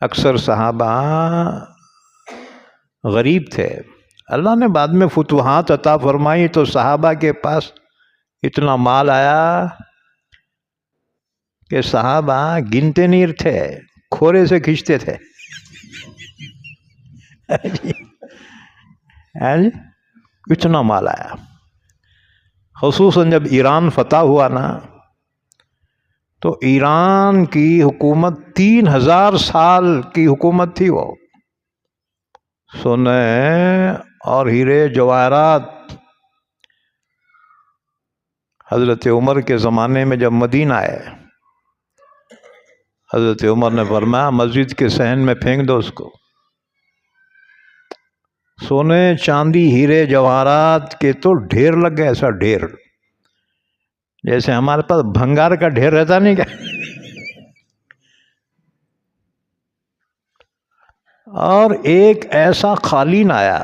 اکثر صحابہ غریب تھے، اللہ نے بعد میں فتوحات عطا فرمائی تو صحابہ کے پاس اتنا مال آیا کہ صحابہ گنتے نہیں تھے، کھورے سے کھینچتے تھے۔ اتنا مال آیا، خصوصاً جب ایران فتح ہوا نا تو ایران کی حکومت 3000 سال کی حکومت تھی، وہ سونے اور ہیرے جواہرات۔ حضرت عمر کے زمانے میں جب مدینہ آئے، حضرت عمر نے فرمایا مسجد کے صحن میں پھینک دو اس کو۔ سونے چاندی ہیرے جواہرات کے تو ڈھیر لگ گئے، ایسا ڈھیر جیسے ہمارے پاس بھنگار کا ڈھیر رہتا نہیں کیا۔ اور ایک ایسا قالین آیا،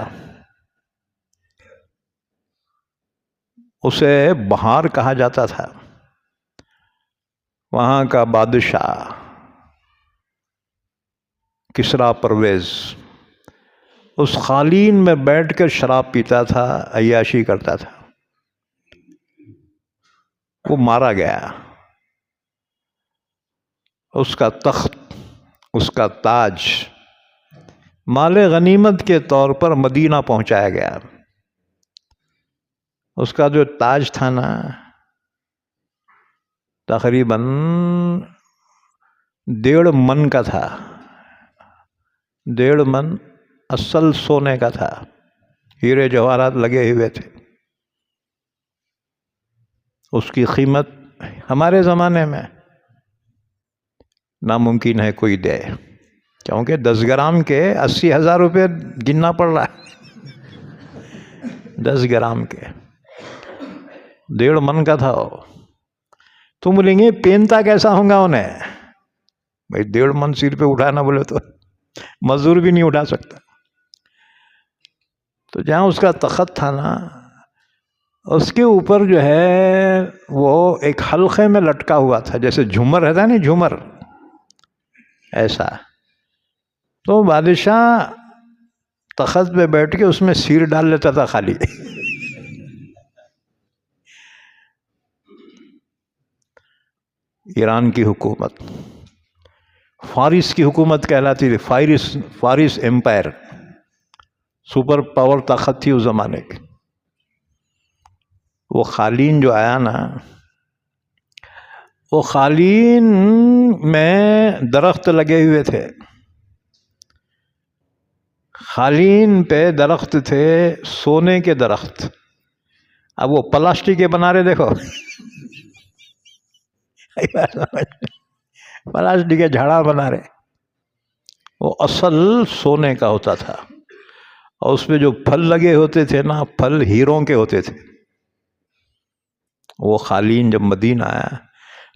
اسے بہار کہا جاتا تھا، وہاں کا بادشاہ کسریٰ پرویز اس قالین میں بیٹھ کر شراب پیتا تھا، عیاشی کرتا تھا، وہ مارا گیا۔ اس کا تخت، اس کا تاج مال غنیمت کے طور پر مدینہ پہنچایا گیا۔ اس کا جو تاج تھا نا تقریباً 1.5 من کا تھا، 1.5 من اصل سونے کا تھا، ہیرے جواہرات لگے ہوئے تھے۔ اس کی قیمت ہمارے زمانے میں ناممکن ہے کوئی دے، کیونکہ 10 گرام کے 80,000 روپے گننا پڑ رہا ہے۔ 10 گرام کے 1.5 من کا تھا وہ۔ تم بولیں گے پہنتا کیسا ہوں گا انہیں؟ بھائی 1.5 من سر پہ اٹھانا بولے تو مزدور بھی نہیں اٹھا سکتا۔ تو جہاں اس کا تخت تھا نا، اس کے اوپر جو ہے وہ ایک حلقے میں لٹکا ہوا تھا، جیسے جھومر رہتا ہے نا، جھومر ایسا۔ تو بادشاہ تخت پہ بیٹھ کے اس میں سیر ڈال لیتا تھا خالی۔ ایران کی حکومت فارس کی حکومت کہلاتی تھی، فارس ایمپائر، سپر پاور طاقت تھی اس زمانے کی۔ وہ قالین جو آیا نا، وہ قالین میں درخت لگے ہوئے تھے، قالین پہ درخت تھے سونے کے درخت۔ اب وہ پلاسٹک کے بنا رہے، دیکھو پلاسٹک کے جھاڑا بنا رہے، وہ اصل سونے کا ہوتا تھا۔ اور اس پہ جو پھل لگے ہوتے تھے نا، پھل ہیروں کے ہوتے تھے۔ وہ قالین جب مدینہ آیا،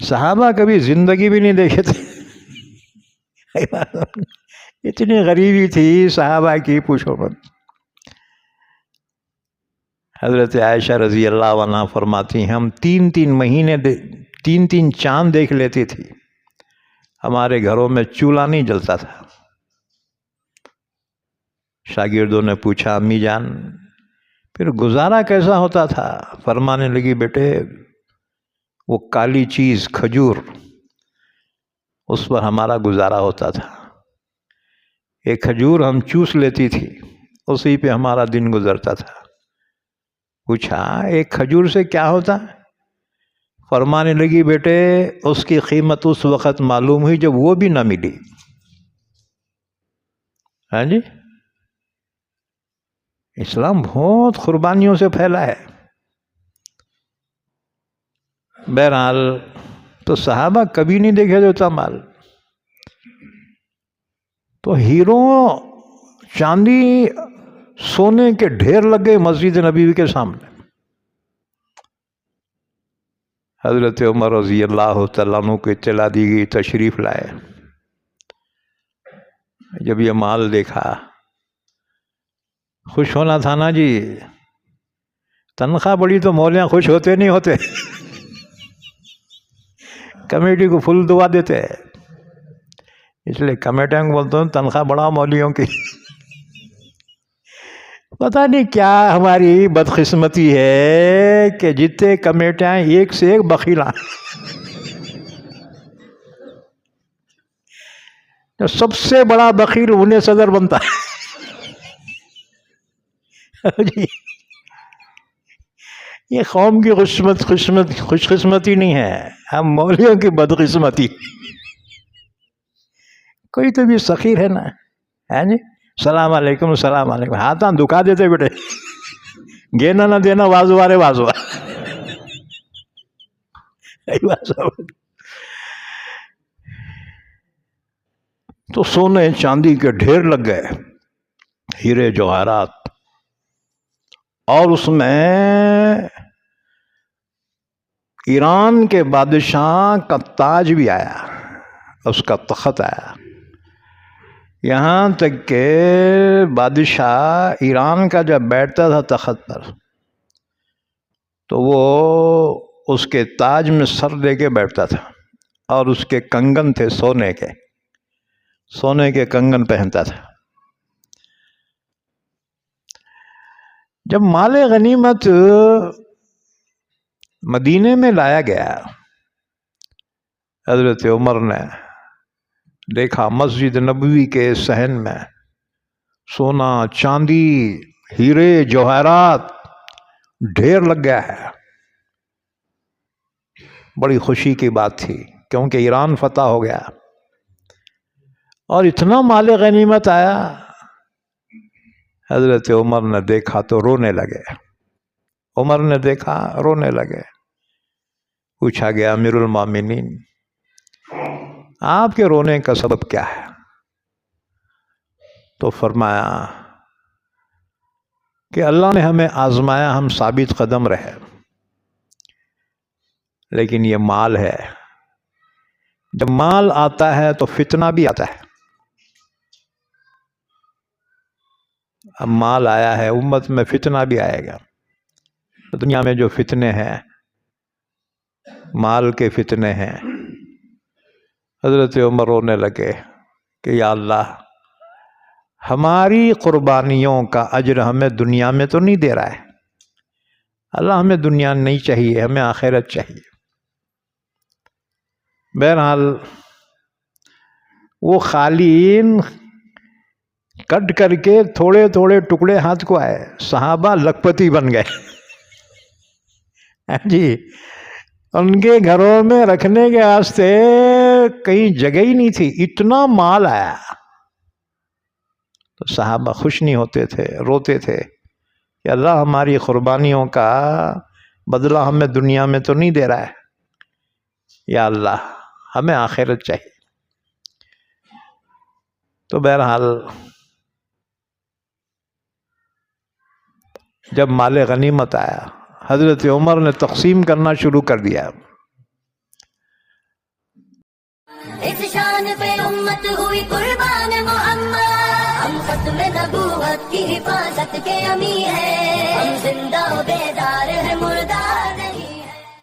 صحابہ کبھی زندگی بھی نہیں دیکھے تھے، اتنی غریبی تھی صحابہ کی، پوچھو مت۔ حضرت عائشہ رضی اللہ عنہا فرماتی ہیں ہم 3 مہینے 3 چاند دیکھ لیتی تھی، ہمارے گھروں میں چولہا نہیں جلتا تھا۔ شاگردوں نے پوچھا امی جان پھر گزارا کیسا ہوتا تھا؟ فرمانے لگی بیٹے وہ کالی چیز کھجور، اس پر ہمارا گزارا ہوتا تھا۔ ایک کھجور ہم چوس لیتی تھی، اسی پہ ہمارا دن گزرتا تھا۔ پوچھا ایک کھجور سے کیا ہوتا؟ فرمانے لگی بیٹے اس کی قیمت اس وقت معلوم ہوئی جب وہ بھی نہ ملی۔ ہاں جی، اسلام بہت قربانیوں سے پھیلا ہے۔ بہرحال تو صحابہ کبھی نہیں دیکھے دیتا مال، تو ہیروں چاندی سونے کے ڈھیر لگ گئے مسجد نبوی کے سامنے۔ حضرت عمر رضی اللہ تعالیٰ عنہ کو اطلاع دی گئی، تشریف لائے۔ جب یہ مال دیکھا خوش ہونا تھا نا جی، تنخواہ بڑی تو مولیاں خوش ہوتے نہیں ہوتے، کمیٹی کو فل دعا دیتے ہیں۔ اس لیے کمیٹیاں کو بولتا ہوں تنخواہ بڑھاؤ مولویوں کی. پتہ نہیں کیا ہماری بدقسمتی ہے کہ جتنے کمیٹیاں ایک سے ایک بخیل ہیں. سب سے بڑا بخیل انہیں صدر بنتا ہے. جی یہ قوم کی خوش قسمتی نہیں ہے، ہم مولویوں کی بدقسمتی. کوئی تو بھی سخیر ہے نا، ہے جی السلام علیکم السلام علیکم، ہاتھاں دکھا دیتے بیٹے، گینا نہ دینا وازوارے وازوا. تو سونے چاندی کے ڈھیر لگ گئے، ہیرے جواہرات، اور اس میں ایران کے بادشاہ کا تاج بھی آیا، اس کا تخت آیا. یہاں تک کہ بادشاہ ایران کا جب بیٹھتا تھا تخت پر تو وہ اس کے تاج میں سر دے کے بیٹھتا تھا، اور اس کے کنگن تھے سونے کے کنگن پہنتا تھا. جب مال غنیمت مدینے میں لایا گیا، حضرت عمر نے دیکھا مسجد نبوی کے صحن میں سونا چاندی ہیرے جواہرات ڈھیر لگ گیا ہے. بڑی خوشی کی بات تھی کیونکہ ایران فتح ہو گیا اور اتنا مال غنیمت آیا. حضرت عمر نے دیکھا تو رونے لگے. پوچھا گیا امیر المومنین آپ کے رونے کا سبب کیا ہے؟ تو فرمایا کہ اللہ نے ہمیں آزمایا، ہم ثابت قدم رہے، لیکن یہ مال ہے، جب مال آتا ہے تو فتنہ بھی آتا ہے. اب مال آیا ہے، امت میں فتنہ بھی آئے گا. دنیا میں جو فتنے ہیں مال کے فتنے ہیں. حضرت عمر رونے لگے کہ یا اللہ ہماری قربانیوں کا اجر ہمیں دنیا میں تو نہیں دے رہا ہے. اللہ ہمیں دنیا نہیں چاہیے، ہمیں آخرت چاہیے. بہرحال وہ قالین کٹ کر کے تھوڑے تھوڑے ٹکڑے ہاتھ کو آئے، صحابہ لکھپتی بن گئے. جی ان کے گھروں میں رکھنے کے واسطے کہیں جگہ ہی نہیں تھی، اتنا مال آیا. تو صحابہ خوش نہیں ہوتے تھے، روتے تھے کہ اللہ ہماری قربانیوں کا بدلہ ہمیں دنیا میں تو نہیں دے رہا ہے، یا اللہ ہمیں آخرت چاہیے. تو بہرحال جب مال غنیمت آیا حضرت عمر نے تقسیم کرنا شروع کر دیا. اس شان پہ امت ہوئی قربان محمد، ہم ختم نبوت کی حفاظت کے امیر ہیں، ہم زندہ و بیدار ہے مردار